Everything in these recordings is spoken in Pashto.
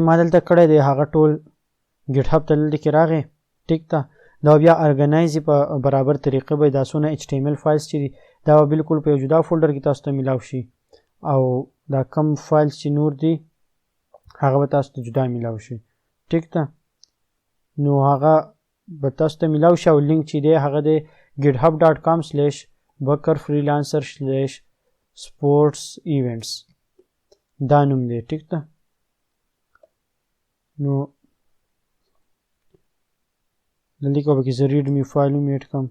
ما دلته کړی دی هغه ټول ګیټ هب ته دلته کې راغی ټیک ده دا بیا ارګنایز په برابر طریقه به دا څونه HTML فایلز چې دي دا به بالکل په یو جدا فولډر کې تاسو ته میلاو شي او دا کم فایلز چې نور دي هغه به تاسو ته جدا میلاو شي ټیک ده نو هغه به تاسو ته میلاو شي او لینک چې دی هغه دی github.com/bakerfreelancer/sports-events دا نوم دی ټیک ده نو دلته کې به زه ریډ می فایل هم ایډ کړم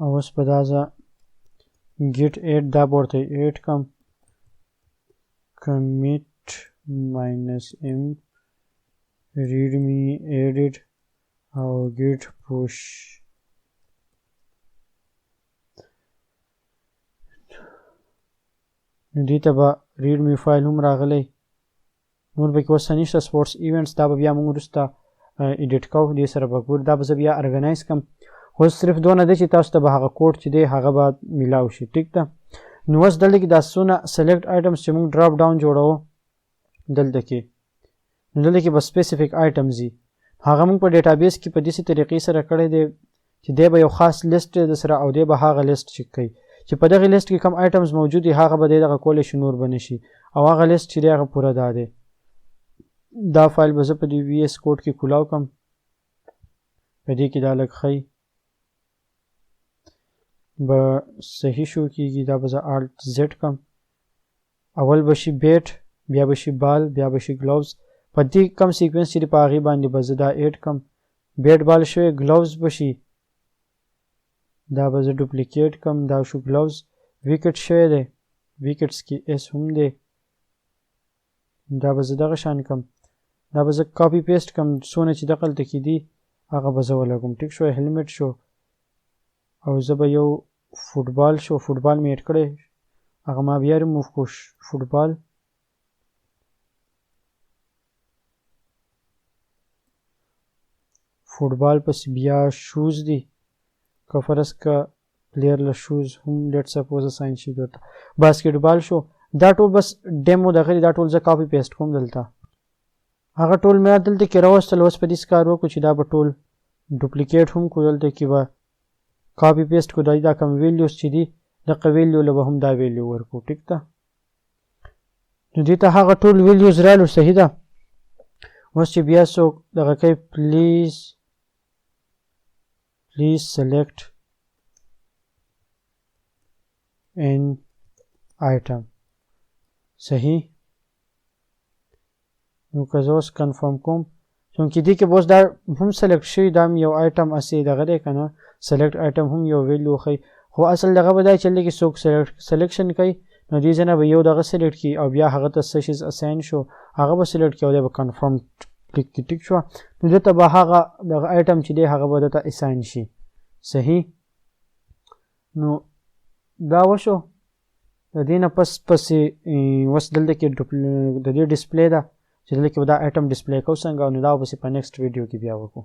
او اوس په دا زه git add دا به ورته ایډ کړم commit -m readme edit او git push نو دې ته به readme فایل هم راغلی نور به کې اوس نشته سپورټس ایونټس دا به بیا موږ وروسته ایډیټ کوو دې سره به ګور دا به زه بیا ارګنایز کړم اوس صرف دونه دی چې تاسو ته به هغه کوډ چې دی هغه به میلاو شي ټیک ده نو اوس دلته کې دا څونه سلیکټ آیټمز چې موږ ډراپ ډاون جوړوو دلته کې نو دلته کې به سپیسیفیک آیټمز دي هغه موږ په ډیټابیس کې په داسې طریقې سره کړی دی چې دی به یو خاص لیست د سره او دی به هغه لیست چیک کوي چې په دغه لیست کې کوم آیټمز موجود دي هغه به دی دغه کولی شي نور به نه شي او هغه لیست چې دی هغه پوره دا دی دا فایل به زه په دې VS کوډ کې کولاو کړم په دې کې دا لږ ښیي به صحیح شو کېږي دا به زه Alt Z کړم اول به شي بیټ بیا به شي بال بیا به شي ګلوز په دې کم سیکوینس چې دی په هغې باندې به زه دا ایډ کړم بیټ بال شوی ګلوز به شي دا به زه ډوپلیکیټ کړم دا شو ګلوز ویکټ شوی دی ویکټس کې اس هم دی دا به زه دغه شان کړم دا به زه کاپي پیسټ کړم څونه چې دغلته کې دي هغه به زه ولګوم ټیک شو هیلمټ شو او زه به یو فوټبال شو فوټبال مې ایډ کړی هغه ما بیا ریموف کړو فوټبال فوټبال پس بیا شوز دي که فرض که پلیر له شوز هم لیټ سپوز اساین شي درته باسکټبال شو دا ټول بس ډیمو دغه دا ټول زه کاپي پیسټ کوم دلته هغه ټول مې دلته کې راوستل اوس په دې کار وکړو چې دا به ټول ډوپلیکیټ هم کو دلته کې به کاپي پیسټ کو دا کوم ویلیوز چې دي دغه ویلیو له به هم دا ویلیو ورکو ټیک ده نو دې ته هغه ټول ویلیوز رالو صحیح ده اوس چې بیا څوک دغه کوي پلیز select an item صحیح نو که زه اوس کنفرم کوم چونکې دې کې به اوس دا هم سلیکټ شوي دا هم یو آیټم اسې دغه دی که نه سلیکټ آیټم هم یو ویلیو ښیي خو اصل دغه به دا چې لږې څوک سلیکشن کوي نو دې ځای نه به یو دغه سلیکټ کړي او بیا هغه ته څه شیز اساین شو هغه به سلیکټ کړي او دی به کنفرم کلیک کړي ټیک شوه نو دلته به هغه دغه آیټم چې دی هغه به دلته اساین شي صحیح نو دا وشو د دې نه پسې اوس دلته کې د دې ډسپلی ده چې دلته کې به دا آیټم ډسپلی کوو څنګه نو دا پسې په نیکسټ ویډیو کې بیا وکړو